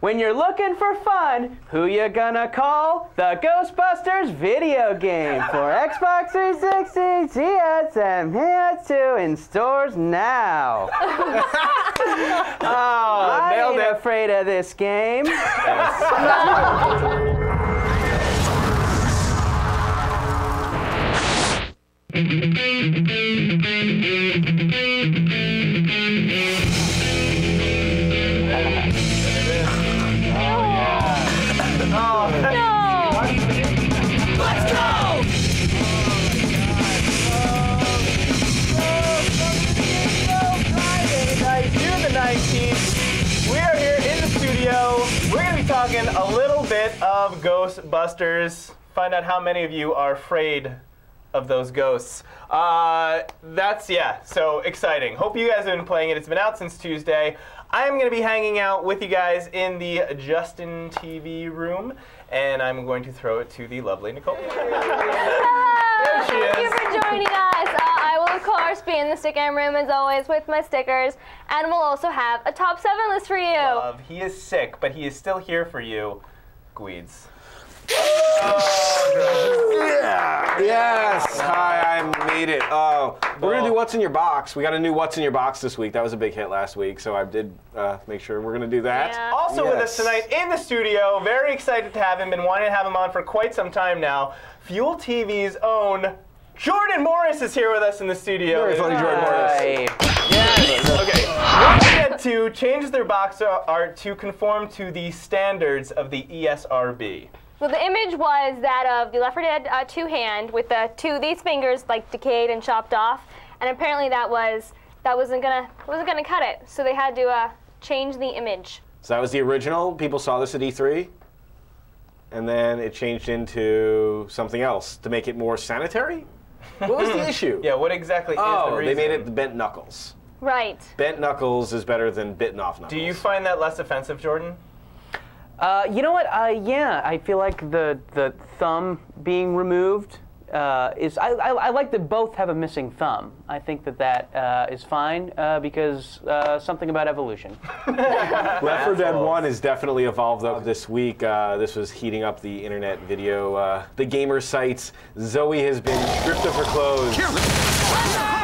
When you're looking for fun, who you gonna call? The Ghostbusters video game for Xbox 360, GS, and PS2 in stores now. I ain't afraid of this game. We are here in the studio. We're going to be talking a little bit of Ghostbusters. Find out how many of you are afraid of those ghosts. So exciting. Hope you guys have been playing it. It's been out since Tuesday. I'm going to be hanging out with you guys in the Justin TV room, and I'm going to throw it to the lovely Nicole. There she is. Thank you for joining us. I will, of course, be in the sticker room, as always, with my stickers, and we'll also have a top 7 list for you. He is sick, but he is still here for you, Gweeds. Yeah. Yes. Hi, I made it. We're gonna do What's in Your Box. We got a new What's in Your Box this week. That was a big hit last week, so I did make sure we're gonna do that. Yeah. Also with us tonight in the studio, very excited to have him. Been wanting to have him on for quite some time now. Fuel TV's own Jordan Morris is here with us in the studio. Very funny, Jordan Morris. Yes. Okay. WatchNet 2 changed their box art to conform to the standards of the ESRB. Well, the image was that of the Left 4 Dead 2 hand with these fingers like decayed and chopped off, and apparently that wasn't gonna cut it. So they had to change the image. So that was the original. People saw this at E3, and then it changed into something else to make it more sanitary. What was the issue? Yeah. What exactly is the reason? They made it the bent knuckles. Right. Bent knuckles is better than bitten off knuckles. Do you find that less offensive, Jordan? You know what? Yeah, I feel like the thumb being removed is. I like that both have a missing thumb. I think that is fine because something about evolution. Left 4 Dead 1 has definitely evolved up this week. This was heating up the internet video, the gamer sites. Zoe has been stripped of her clothes.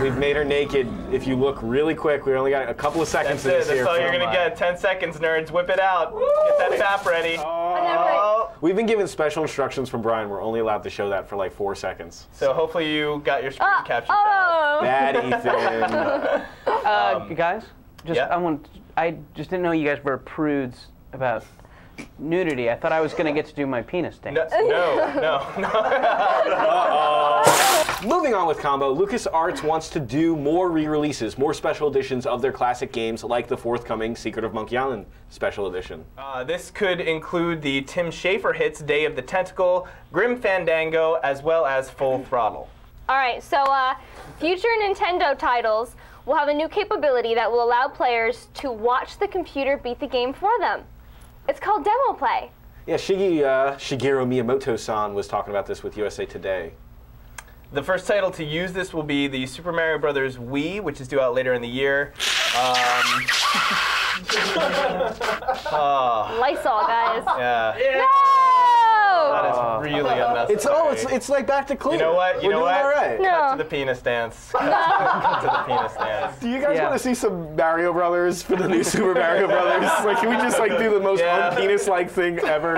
We've made her naked. If you look really quick, we only got a couple of seconds That's in this here. all you're going to get. 10 seconds, nerds. Whip it out. Get that fap ready. We've been given special instructions from Brian. We're only allowed to show that for like 4 seconds. So hopefully you got your screen captions out. Bad Ethan. Guys, I just didn't know you guys were prudes about nudity. I thought I was going to get to do my penis dance. No. Moving on with Combo, LucasArts wants to do more re-releases, more special editions of their classic games, like the forthcoming Secret of Monkey Island Special Edition. This could include the Tim Schafer hits Day of the Tentacle, Grim Fandango, as well as Full Throttle. All right. So future Nintendo titles will have a new capability that will allow players to watch the computer beat the game for them. It's called Demo Play. Yeah, Shigeru Miyamoto-san was talking about this with USA Today. The first title to use this will be the Super Mario Bros. Wii, which is due out later in the year. Lysol, guys. Yeah. No! That is really unnecessary. It's like back to clean. You know what? We're doing all right. No. Cut to the penis dance. Cut to the penis dance. Do you guys want to see some Mario Brothers for the new Super Mario Brothers? Like, can we just like do the most un-penis-like thing ever?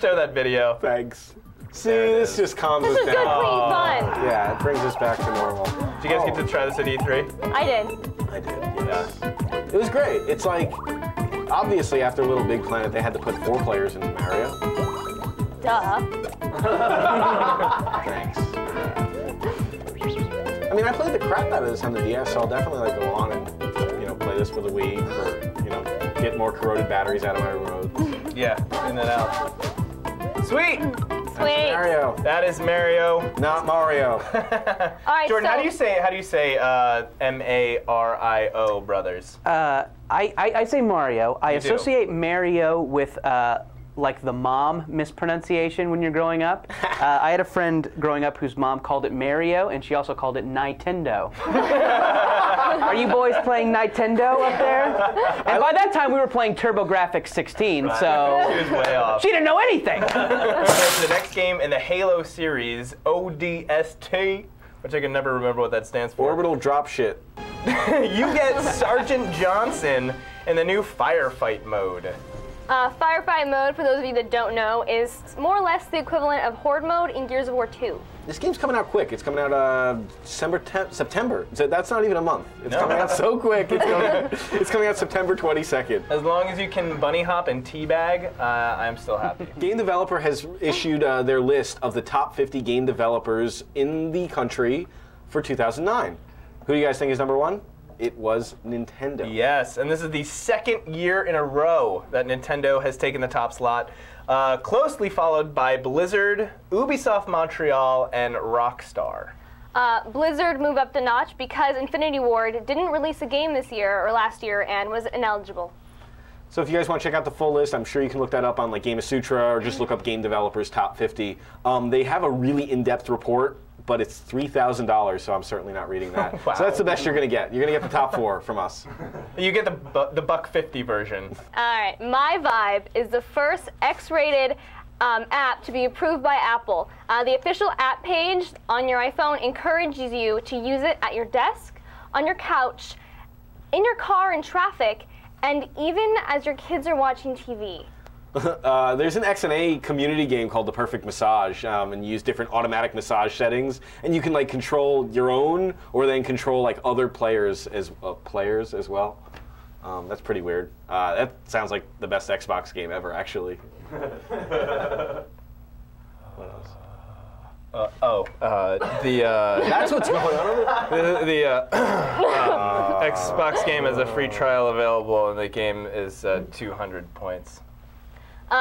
Show that video. Thanks. See, this just calms us This is down. good, clean fun. Yeah, it brings us back to normal. Did you guys get to try this at E3? I did. I did. Yeah. It was great. It's like, obviously, after Little Big Planet, they had to put 4 players into Mario. Duh. Thanks. I mean, I played the crap out of this on the DS, so I'll definitely like go on and play this for the Wii, or get more corroded batteries out of my road. Yeah, clean that out. Sweet. Sweet. Mario. That is Mario. Not Mario. All right, Jordan, so how do you say Mario Brothers? I say Mario. I You do. associate Mario with like the mom mispronunciation when you're growing up. I had a friend growing up whose mom called it Mario, and she also called it Nintendo. Are you boys playing Nintendo up there? And by that time, we were playing TurboGrafx 16, so She was way off. she didn't know anything. The next game in the Halo series, ODST, which I can never remember what that stands for. Orbital drop shit. You get Sergeant Johnson in the new firefight mode. Firefight mode, for those of you that don't know, is more or less the equivalent of Horde mode in Gears of War 2. This game's coming out quick. It's coming out September. So that's not even a month. It's coming out so quick. It's coming out September 22nd. As long as you can bunny hop and teabag, I'm still happy. Game Developer has issued their list of the top 50 game developers in the country for 2009. Who do you guys think is number one? It was Nintendo. Yes, and this is the second year in a row that Nintendo has taken the top slot, closely followed by Blizzard, Ubisoft Montreal, and Rockstar. Blizzard moved up the notch because Infinity Ward didn't release a game this year or last year and was ineligible. So if you guys want to check out the full list, I'm sure you can look that up on like Gamasutra or just look up Game Developers Top 50. They have a really in-depth report, but it's $3,000, so I'm certainly not reading that. Wow. So that's the best you're going to get. You're going to get the top 4 from us. You get the $1.50 version. All right, My Vibe is the first X-rated app to be approved by Apple. The official app page on your iPhone encourages you to use it at your desk, on your couch, in your car in traffic, and even as your kids are watching TV. There's an XNA community game called The Perfect Massage, and you use different automatic massage settings, and you can like control your own, or then control like other players as well. That's pretty weird. That sounds like the best Xbox game ever, actually. What else? That's what's going on. The Xbox game has a free trial available, and the game is 200 points. He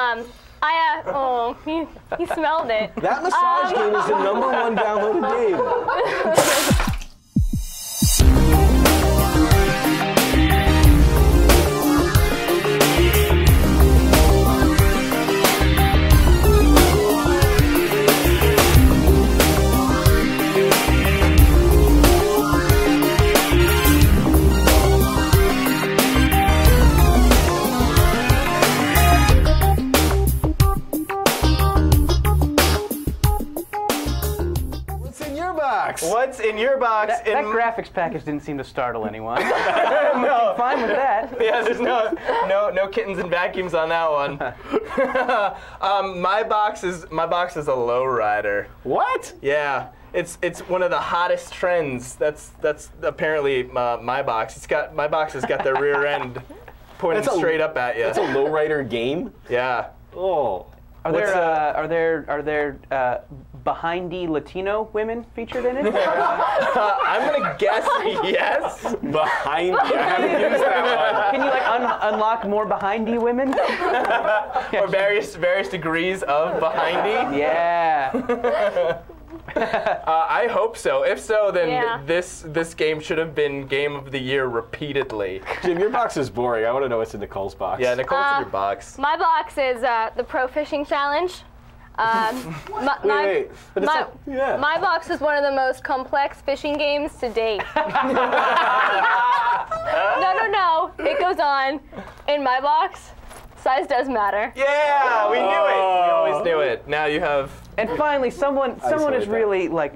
smelled it. That massage game is the #1 downloaded game. What's in your box? That graphics package didn't seem to startle anyone. No. Fine with that. Yeah, there's no kittens and vacuums on that one. My box is a lowrider. What? Yeah, it's one of the hottest trends. That's apparently my box. My box has got the rear end pointing straight up at you. It's a lowrider game. Yeah. Oh. Are there behindy Latino women featured in it? I'm gonna guess yes. Behindy. I haven't used that one. Can you like unlock more behindy women? Or various degrees of behindy. Yeah. I hope so. If so, then Yeah. this game should have been Game of the Year repeatedly. Jim, your box is boring. I want to know what's in Nicole's box. Yeah, Nicole, what's in your box? My box is the Pro Fishing Challenge. Wait. But it's yeah. My box is one of the most complex fishing games to date. No. It goes on. In my box, size does matter. Yeah, we knew it. We always knew it. Now you have. And finally, someone is really like.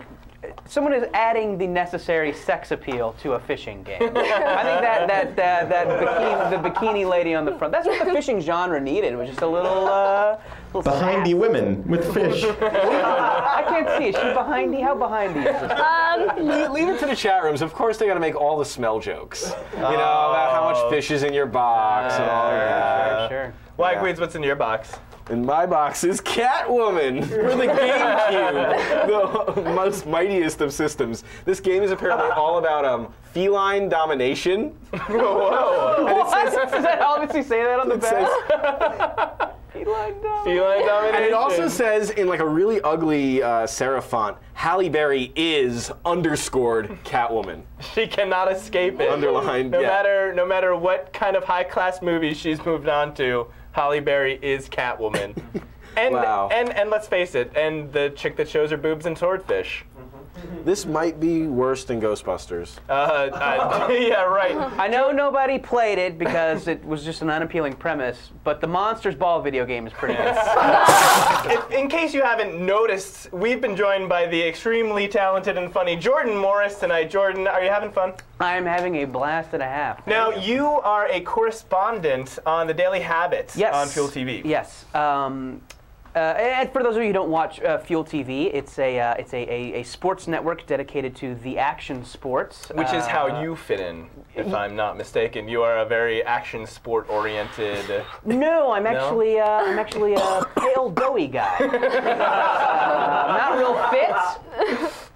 Someone is adding the necessary sex appeal to a fishing game. I think the bikini lady on the front. That's what the fishing genre needed. It was just a little Behindy women with fish. I can't see. Is she behindy? How behindy is this? Leave it to the chat rooms. Of course, they got to make all the smell jokes. You know, about how much fish is in your box and all that. Sure. Why, Queens, what's in your box? In my box is Catwoman for the GameCube, the most mightiest of systems. This game is apparently all about feline domination. Whoa! And it says, does he say that on the back? Feline domination. And it also says in like a really ugly serif font, Halle Berry is _ Catwoman. She cannot escape it. Underlined. No matter what kind of high-class movies she's moved on to, Halle Berry is Catwoman. And wow. and let's face it, and the chick that shows her boobs in Swordfish. This might be worse than Ghostbusters. Yeah, right. I know nobody played it because it was just an unappealing premise, but the Monsters Ball video game is pretty good. In case you haven't noticed, we've been joined by the extremely talented and funny Jordan Morris tonight. Jordan, are you having fun? I'm having a blast and a half. Now, you are a correspondent on the Daily Habit on Fuel TV. Yes. And for those of you who don't watch Fuel TV, it's a sports network dedicated to the action sports, which is how you fit in, if I'm not mistaken. You are a very action sport oriented. No, I'm actually a pale, doughy guy. Not real fit.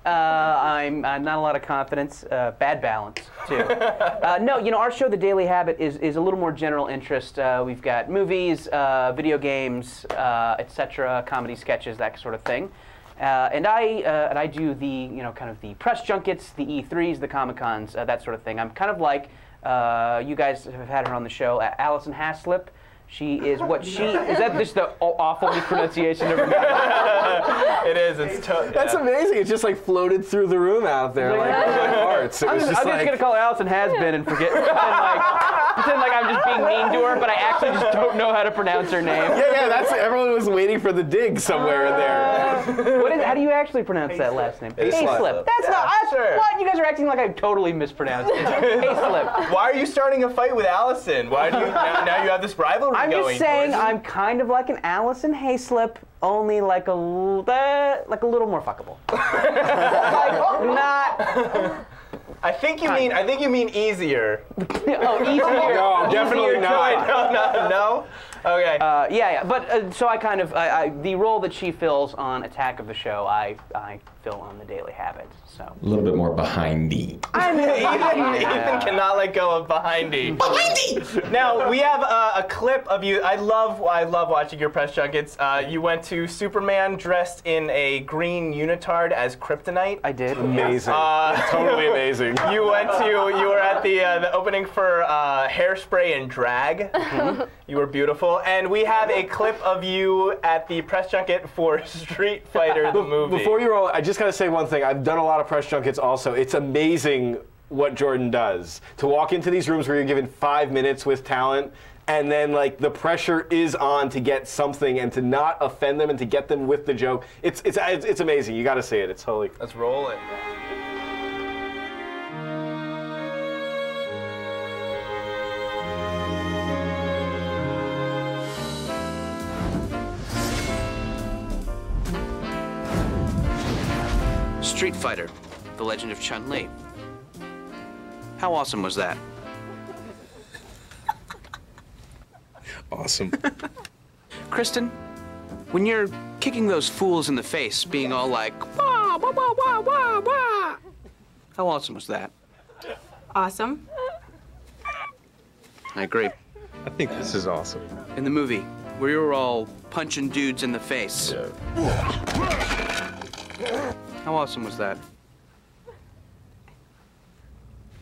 I'm not a lot of confidence. Bad balance too. No, you know, our show, The Daily Habit, is a little more general interest. We've got movies, video games, etc., comedy sketches, that sort of thing. And I do the kind of the press junkets, the E3s, the Comic-Cons, that sort of thing. I'm kind of like you guys have had her on the show, Allison Haslip. She is what she is. That just the awful mispronunciation of her name? It is. It's tough. That's amazing. It just like floated through the room out there like hearts. I'm just gonna call her Allison Hasbin and pretend like I'm just being mean to her, but I actually just don't know how to pronounce her name. Yeah. That's everyone was waiting for the dig somewhere in there. How do you actually pronounce that last name? Hayslip. That's not. Sure. What? You guys are acting like I totally mispronounced it. Hayslip. Why are you starting a fight with Allison? Why do you now you have this rivalry? I'm just saying I'm kind of like an Allison Hayslip, only like a little more fuckable. Not. I think you mean easier. Oh, easier. No, definitely not. No. Okay. Yeah. But so I kind of the role that she fills on Attack of the Show, I fill on The Daily Habit. So A little bit more behindy. Ethan cannot let go of behindy. Now we have a clip of you. I love watching your press junkets. You went to Superman dressed in a green unitard as Kryptonite. I did. Amazing. Totally amazing. You were at the opening for Hairspray and Drag. Mm-hmm. You were beautiful, and we have a clip of you at the press junket for Street Fighter the movie. Before you roll, I just gotta say one thing. I've done a lot of press junkets also. It's amazing what Jordan does. To walk into these rooms where you're given 5 minutes with talent, and then like the pressure is on to get something and to not offend them and to get them with the joke. It's amazing. You gotta see it. It's totally. Let's roll it. Street Fighter, The Legend of Chun-Li. How awesome was that? Awesome. Kristen, when you're kicking those fools in the face, being all like, wah, wah, wah, wah, wah, wah. How awesome was that? Awesome. I agree. I think this is awesome. In the movie, where you were all punching dudes in the face. How awesome was that?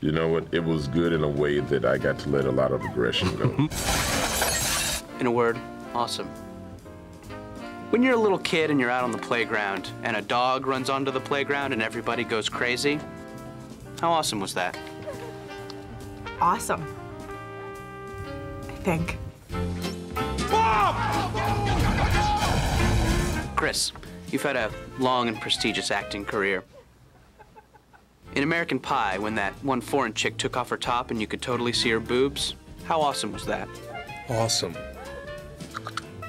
You know what? It was good in a way that I got to let a lot of aggression go. In a word, awesome. When you're a little kid and you're out on the playground and a dog runs onto the playground and everybody goes crazy, how awesome was that? Awesome. I think. Chris, you've had a long and prestigious acting career. In American Pie, when that one foreign chick took off her top and you could totally see her boobs, how awesome was that? Awesome.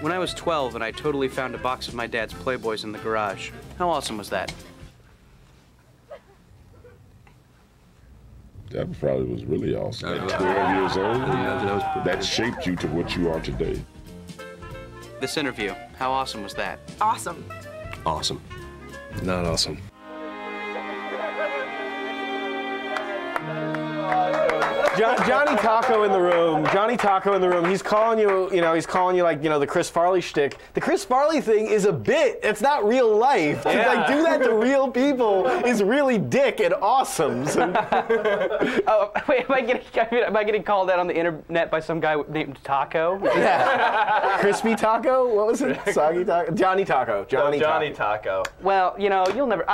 When I was 12 and I totally found a box of my dad's Playboys in the garage, how awesome was that? That probably was really awesome. At 12 years old, that shaped you to what you are today. This interview, how awesome was that? Awesome. Awesome. Not awesome. Johnny Taco in the room. Johnny Taco in the room. He's calling you, he's calling you like, the Chris Farley shtick. The Chris Farley thing is a bit. It's not real life. To like do that to real people is really dick and awesome. So. Oh, wait, am I getting called out on the internet by some guy named Taco? Yeah. Crispy Taco? What was it? Soggy Taco? Johnny Taco. Johnny Taco. Well, you'll never.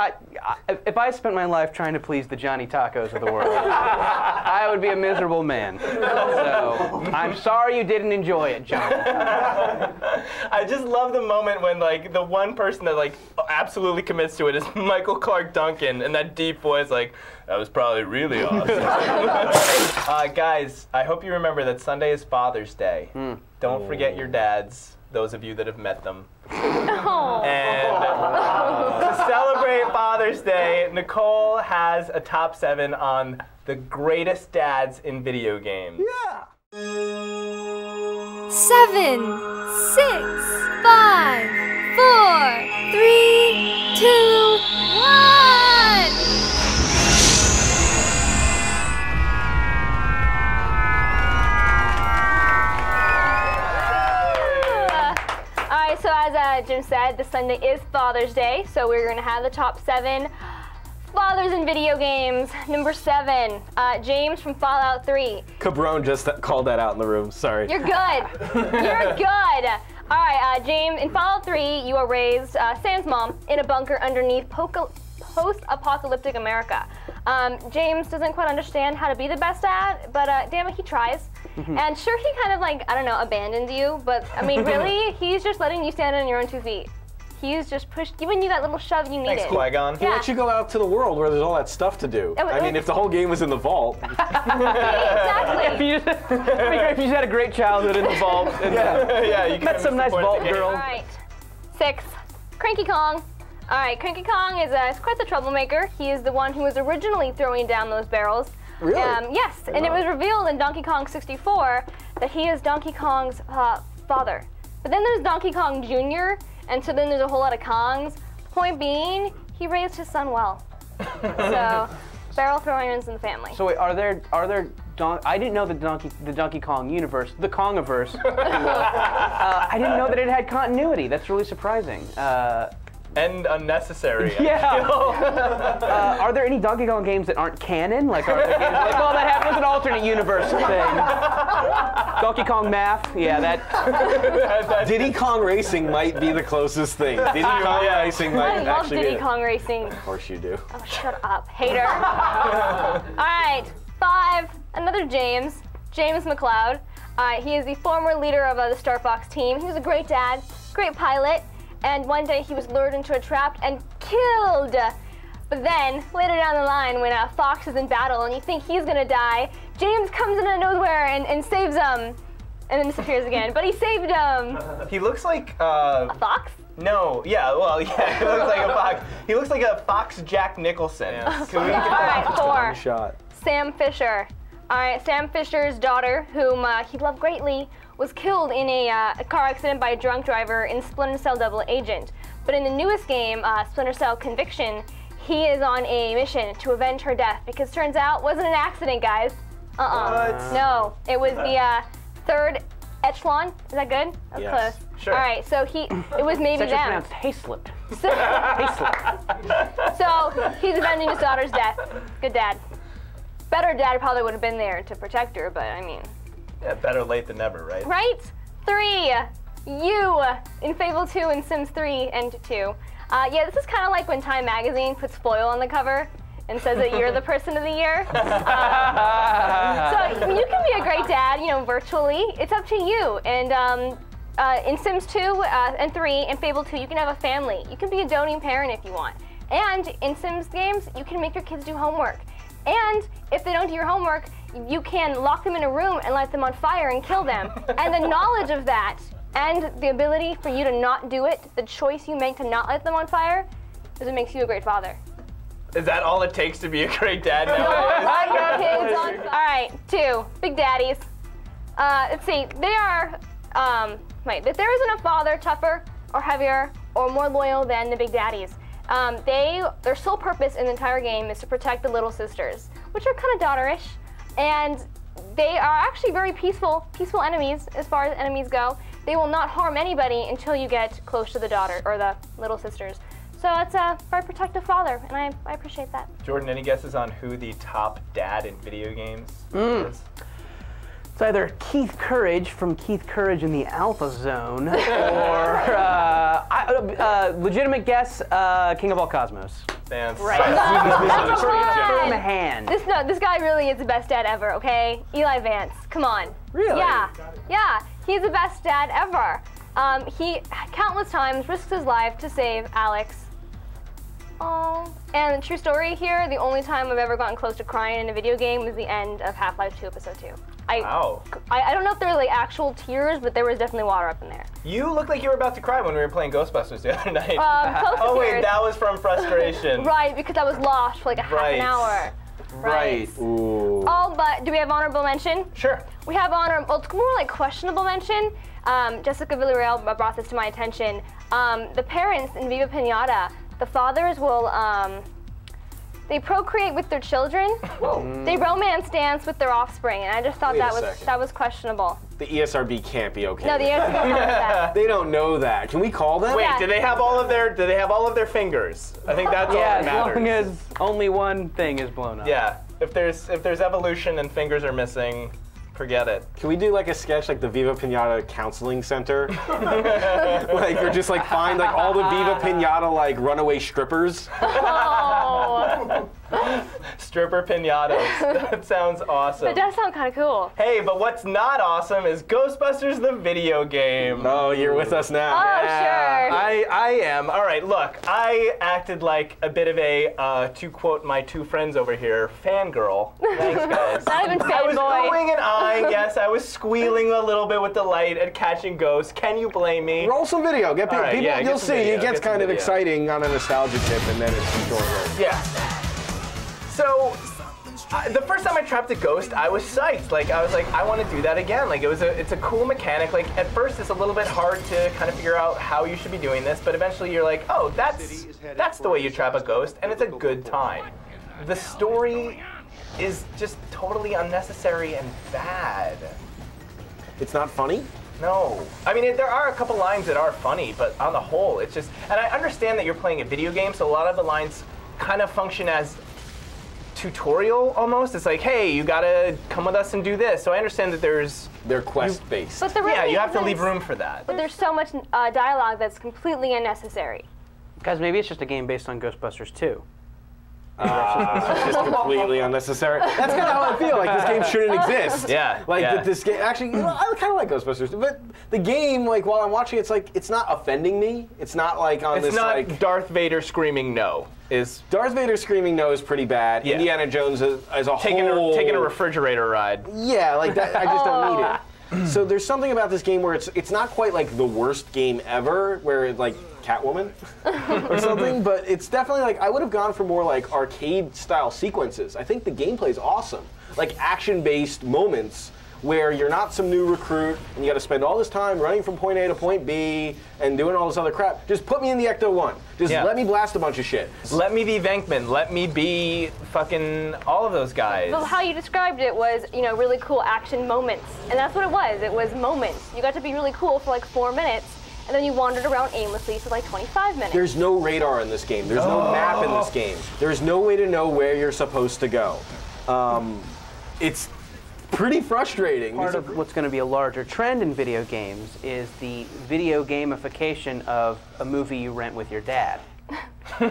If I spent my life trying to please the Johnny Tacos of the world, I would be a miserable man. So I'm sorry you didn't enjoy it, Johnny. I just love the moment when like the one person that like absolutely commits to it is Michael Clark Duncan, and that deep voice like, that was probably really awesome. Guys, I hope you remember that Sunday is Father's Day. Don't forget your dads, those of you that have met them. And to celebrate Father's Day, Nicole has a top 7 on the greatest dads in video games. Yeah. 7, 6, 5, 4, 3, 2, 1. So as Jim said, this Sunday is Father's Day, so we're going to have the top 7 fathers in video games. Number 7, James from Fallout 3. Cabron just called that out in the room. Sorry. You're good. You're good. All right, James, in Fallout 3, you are raised, Sam's mom, in a bunker underneath post-apocalyptic America. James doesn't quite understand how to be the best dad, but damn it, he tries. And sure, he kind of like, I don't know, abandoned you, but I mean, really, he's just letting you stand on your own 2 feet. He's just giving you that little shove you needed. Thanks, Qui-Gon. He lets you go out to the world where there's all that stuff to do. I mean, if the whole game was in the vault. Exactly. If you just had a great childhood in the vault. And, you met some nice vault girl. All right, 6, Cranky Kong. All right, Cranky Kong is quite the troublemaker. He is the one who was originally throwing down those barrels. Really? Yes, and it was revealed in Donkey Kong 64 that he is Donkey Kong's father. But then there's Donkey Kong Jr., and so then there's a whole lot of Kongs. Point being, he raised his son well. So, barrel throwing runs in the family. So wait, are there I didn't know the Donkey Kong universe, the Kongiverse. I didn't know that it had continuity. That's really surprising. And unnecessary. Yeah. Are there any Donkey Kong games that aren't canon? Like, are there games like, well, that was an alternate universe thing. Donkey Kong Math, yeah, that. Diddy Kong Racing might be the closest thing. Diddy Kong Racing might I love actually Diddy be. Kong Racing. Of course you do. Oh, shut up, hater. All right, 5, another James McLeod. He is the former leader of the Star Fox team. He was a great dad, great pilot. And one day he was lured into a trap and killed. But then, later down the line, when Fox is in battle and you think he's gonna die, James comes in out of nowhere and saves him. And then disappears again, but he saved him. He looks like A fox? No, yeah, well, yeah, he looks like a fox. He looks like a Fox Jack Nicholson. Can we All right, 4, Shot. Sam Fisher. All right, Sam Fisher's daughter, whom he loved greatly, was killed in a car accident by a drunk driver in Splinter Cell Double Agent. But in the newest game, Splinter Cell Conviction, he is on a mission to avenge her death because turns out it wasn't an accident, guys. What? No, it was the 3rd echelon. Is that good? That's Yes. close. Sure. All right, so it was maybe It's actually them. pronounced Hayslip. So, so he's avenging his daughter's death. Good dad. Better dad probably would have been there to protect her, but I mean. Yeah, better late than never, right? Right? 3, you in Fable 2 and Sims 3 and 2. Yeah, this is kind of like when Time Magazine puts foil on the cover and says that you're the person of the year. So you can be a great dad, virtually. It's up to you. And in Sims 2 and 3 and Fable 2, you can have a family. You can be a doting parent if you want. And in Sims games, you can make your kids do homework. And if they don't do your homework, you can lock them in a room and light them on fire and kill them. And the knowledge of that and the ability for you to not do it, the choice you make to not light them on fire, is what makes you a great father. Is that all it takes to be a great dad nowadays? All right, 2, Big Daddies. Let's see, they are, but there isn't a father tougher or heavier or more loyal than the Big Daddies. Their sole purpose in the entire game is to protect the little sisters, which are kind of daughterish, and they are actually very peaceful enemies as far as enemies go. They will not harm anybody until you get close to the daughter or the little sisters. So it's a very protective father, and I appreciate that. Jordan, any guesses on who the top dad in video games is? It's either Keith Courage from Keith Courage in the Alpha Zone, or legitimate guess, King of All Cosmos. Vance. Right. Firm hand. This guy really is the best dad ever, okay? Eli Vance, come on. Really? Yeah, he's the best dad ever. He countless times risks his life to save Alex. Oh, and true story here, the only time I've ever gotten close to crying in a video game was the end of Half-Life 2 Episode 2. Wow. I don't know if there were like actual tears, but there was definitely water up in there. You looked like you were about to cry when we were playing Ghostbusters the other night. Close to oh wait, tears. that was from frustration. Right, because I was lost for like a half an hour. Right. Ooh. Oh, but do we have honorable mention? Sure. We have well, it's more like questionable mention. Jessica Villarreal brought this to my attention. The parents in Viva Pinata, the fathers will, they procreate with their children. They romance dance with their offspring, and I just thought that was questionable. The ESRB can't be okay. No, the ESRB can't do that. They don't know that. Can we call them? Wait, Yeah. do they have all of their fingers? I think that's all that As matters. long as only one thing is blown up. Yeah. If there's evolution and fingers are missing, forget it. Can we do like a sketch like the Viva Pinata Counseling Center? Like, or just like find like all the Viva Pinata like runaway strippers. Oh, Stripper pinatas. That sounds awesome. that does sound kind of cool. Hey, but what's not awesome is Ghostbusters the video game. Oh, you're with us now. Oh, sure. I am. All right, look, I acted like a bit of a, to quote my two friends over here, fangirl. Thanks, guys. Not even I was fanboy. oohing and eyeing, yes, I was squealing a little bit with delight at catching ghosts. Can you blame me? Roll some video. Get people. All right, yeah, you'll get some see. video, It gets get some kind of video. exciting on a nostalgia tip, and then it's some short roll. Yeah. So, the first time I trapped a ghost, I was psyched. Like, I was like, I want to do that again. Like, it's a cool mechanic. Like, at first, it's a little bit hard to kind of figure out how you should be doing this, but eventually you're like, oh, that's the way you trap a ghost, and it's a good time. The story is just totally unnecessary and bad. It's not funny? No. I mean, there are a couple lines that are funny, but on the whole, it's just... And I understand that you're playing a video game, so a lot of the lines kind of function as tutorial, almost. It's like, hey, you gotta come with us and do this. So I understand that there's... They're quest-based. But there really Yeah, you have to isn't. leave room for that. But there's so much dialogue that's completely unnecessary. Guys, maybe it's just a game based on Ghostbusters 2. It's just completely unnecessary. That's kind of how I feel. Like, this game shouldn't exist. Yeah, Like, yeah. that this game... Actually, you know, I kind of like Ghostbusters, but the game, like, while I'm watching, it's like, it's not offending me. It's not like on It's this, not like... Darth Vader screaming no. Is Darth Vader screaming no is pretty bad. Yeah. Indiana Jones as a taking whole... a refrigerator ride. Yeah, like that. I just don't need it. So there's something about this game where it's not quite like the worst game ever, where it's like Catwoman or something, but it's definitely like I would have gone for more like arcade style sequences. I think the gameplay is awesome, like action-based moments where you're not some new recruit and you got to spend all this time running from point A to point B and doing all this other crap. Just put me in the Ecto-1. Just let me blast a bunch of shit. Let me be Venkman. Let me be fucking all of those guys. Well, how you described it was, you know, really cool action moments. And that's what it was. It was moments. You got to be really cool for like 4 minutes, and then you wandered around aimlessly for like 25 minutes. There's no radar in this game. There's no map in this game. There's no way to know where you're supposed to go. It's pretty frustrating. Part of what's going to be a larger trend in video games is the video gamification of a movie you rent with your dad. So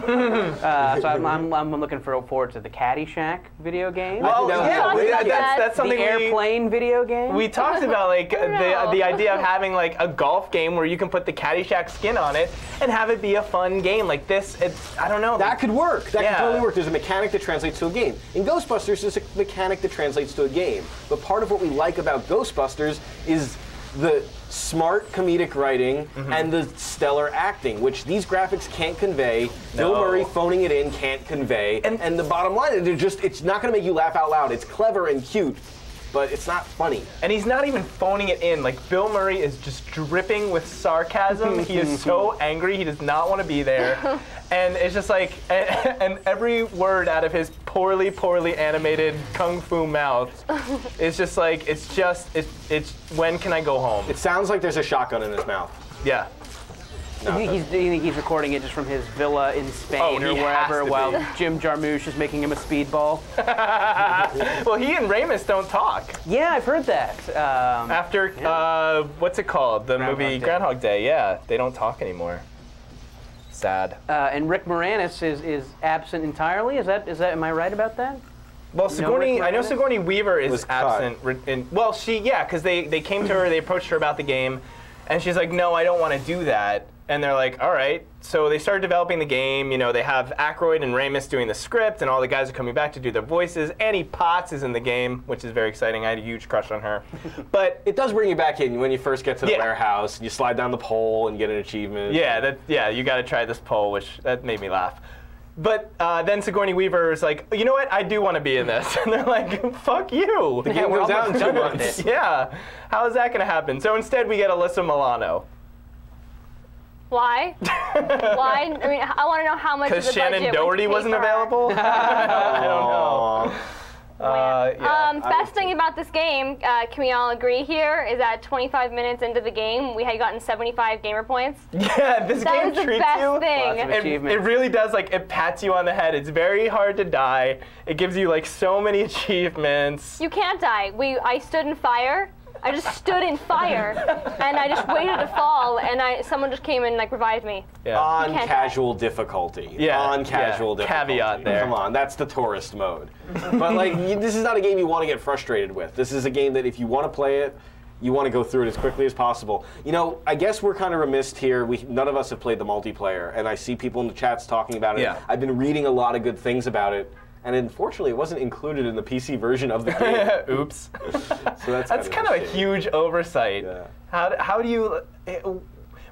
I'm looking forward to the Caddyshack video game. Well, yeah, that's something the airplane video game. We talked about like the idea of having like a golf game where you can put the Caddyshack skin on it and have it be a fun game like this. I don't know. That could work. That could totally work. There's a mechanic that translates to a game. In Ghostbusters, there's a mechanic that translates to a game. But part of what we like about Ghostbusters is the smart comedic writing and the stellar acting, which these graphics can't convey. Bill Murray phoning it in can't convey. And the bottom line is it's not going to make you laugh out loud. It's clever and cute. but it's not funny. And he's not even phoning it in. Like, Bill Murray is just dripping with sarcasm. He is so angry. He does not want to be there. And it's just like, and every word out of his poorly animated kung fu mouth is just like, it's when can I go home? It sounds like there's a shotgun in his mouth. Yeah. Do you think he's recording it just from his villa in Spain or wherever while Jim Jarmusch is making him a speedball? Well, he and Ramis don't talk. Yeah, I've heard that. After, what's it called? The movie Groundhog Day, yeah. They don't talk anymore. Sad. And Rick Moranis is absent entirely? Is that am I right about that? Well, Sigourney, I know Sigourney Weaver is absent. Well, because they came to her, they approached her about the game, and she's like, no, I don't want to do that. And they're like, all right. So they started developing the game. You know, they have Aykroyd and Ramis doing the script, and all the guys are coming back to do their voices. Annie Potts is in the game, which is very exciting. I had a huge crush on her. But it does bring you back in when you first get to the warehouse, and you slide down the pole and get an achievement. Yeah, you got to try this pole, which that made me laugh. But then Sigourney Weaver is like, you know what? I do want to be in this. And they're like, fuck you. The game goes out in 2 months. Yeah. How is that going to happen? So instead, we get Alyssa Milano. Why? Why? I mean, I want to know how much of the budget Because Shannon Doherty wasn't available? I don't know. Best thing about this game, can we all agree here, is that 25 minutes into the game, we had gotten 75 gamer points. Yeah, this game treats you. That was the best thing. It really does, like, it pats you on the head. It's very hard to die. It gives you, like, so many achievements. You can't die. I stood in fire. I just stood in fire, and I just waited to fall, and someone just came and like revived me. Yeah. On casual difficulty. Yeah. On casual difficulty. Caveat there. Come on, that's the tourist mode. But like, this is not a game you want to get frustrated with. This is a game that if you want to play it, you want to go through it as quickly as possible. You know, I guess we're kind of remiss here. None of us have played the multiplayer, and I see people in the chats talking about it. Yeah. I've been reading a lot of good things about it. And unfortunately, it wasn't included in the PC version of the game. Oops. So that's kind of a huge oversight. Yeah. How do you?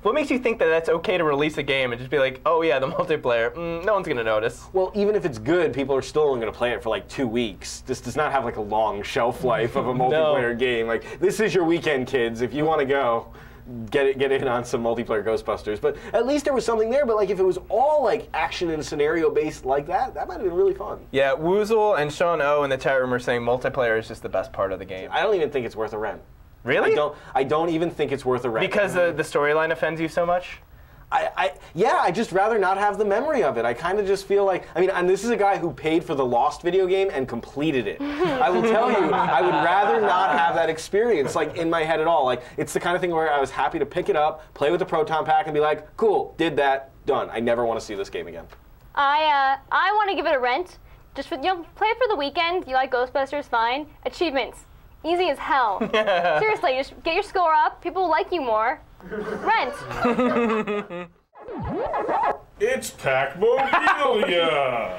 What makes you think that that's okay to release a game and just be like, oh yeah, the multiplayer? No one's gonna notice. Well, even if it's good, people are still only gonna play it for like 2 weeks. This does not have like a long shelf life of a multiplayer game. Like, this is your weekend, kids. If you want to go, get in on some multiplayer Ghostbusters. But at least there was something there. But like, if it was all like action and scenario based like that might have been really fun. Yeah, Woozle and Sean O in the chat room are saying multiplayer is just the best part of the game. I don't even think it's worth a rent. Really? I don't even think it's worth a rent. Because the storyline offends you so much? I'd just rather not have the memory of it. I kind of just feel like, I mean, and this is a guy who paid for the Lost video game and completed it. I will tell you, I would rather not have that experience, like, in my head at all. Like, it's the kind of thing where I was happy to pick it up, play with the Proton Pack, and be like, cool, did that, done. I never want to see this game again. I want to give it a rent. Just for, play it for the weekend. You like Ghostbusters, fine. Achievements, easy as hell. Seriously, just get your score up. People will like you more. Rent. It's Pac-Mobilia!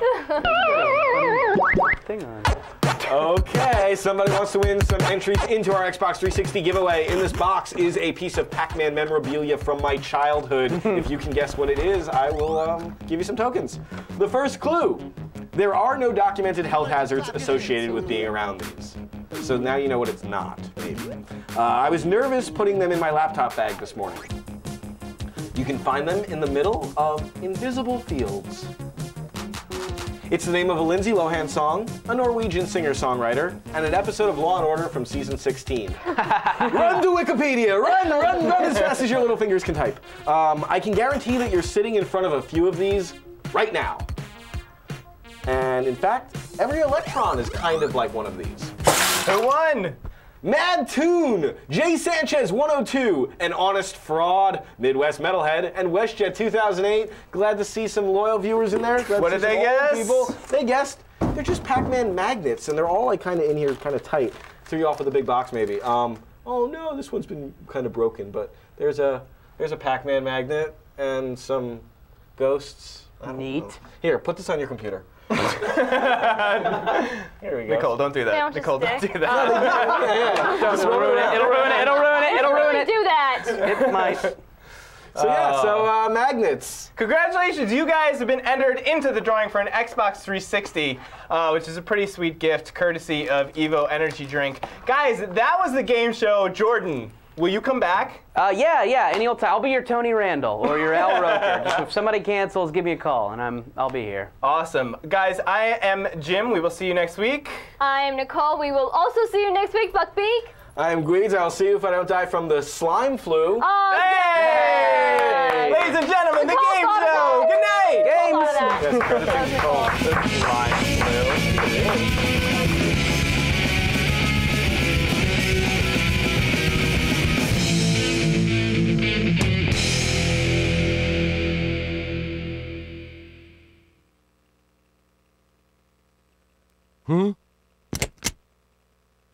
Okay, somebody wants to win some entries into our Xbox 360 giveaway. In this box is a piece of Pac-Man memorabilia from my childhood. If you can guess what it is, I will give you some tokens. The first clue: there are no documented health hazards associated with being around these. So now you know what it's not, maybe. I was nervous putting them in my laptop bag this morning. You can find them in the middle of invisible fields. It's the name of a Lindsay Lohan song, a Norwegian singer-songwriter, and an episode of Law & Order from season 16. Run to Wikipedia! Run as fast as your little fingers can type. I can guarantee that you're sitting in front of a few of these right now. And in fact, every Electron is kind of like one of these. Who won? Mad Toon, Jay Sanchez 102, an honest fraud, Midwest Metalhead, and WestJet 2008. Glad to see some loyal viewers in there. What did they guess? They guessed they're just Pac-Man magnets, and they're all like kind of in here, kind of tight. Threw you off with a big box, maybe. Oh no, this one's been kind of broken, but there's a Pac-Man magnet and some ghosts. Neat. Here, put this on your computer. Here we go. Nicole, don't do that. Nicole, don't do that. It'll ruin it. It'll ruin it. It'll ruin it. It'll ruin it. Do that. It might. So yeah, magnets. Congratulations, you guys have been entered into the drawing for an Xbox 360, which is a pretty sweet gift courtesy of Evo Energy Drink. Guys, that was the game show. Jordan, will you come back? Yeah, any old time. I'll be your Tony Randall or your Al Roker. Just if somebody cancels, give me a call, and I'll be here. Awesome. Guys, I am Jim. We will see you next week. I am Nicole. We will also see you next week, Buckbeak. I am Greeds. I'll see you if I don't die from the slime flu. Oh, Hey! Ladies and gentlemen, the game show. Good night. Games. Yes, credit to Nicole.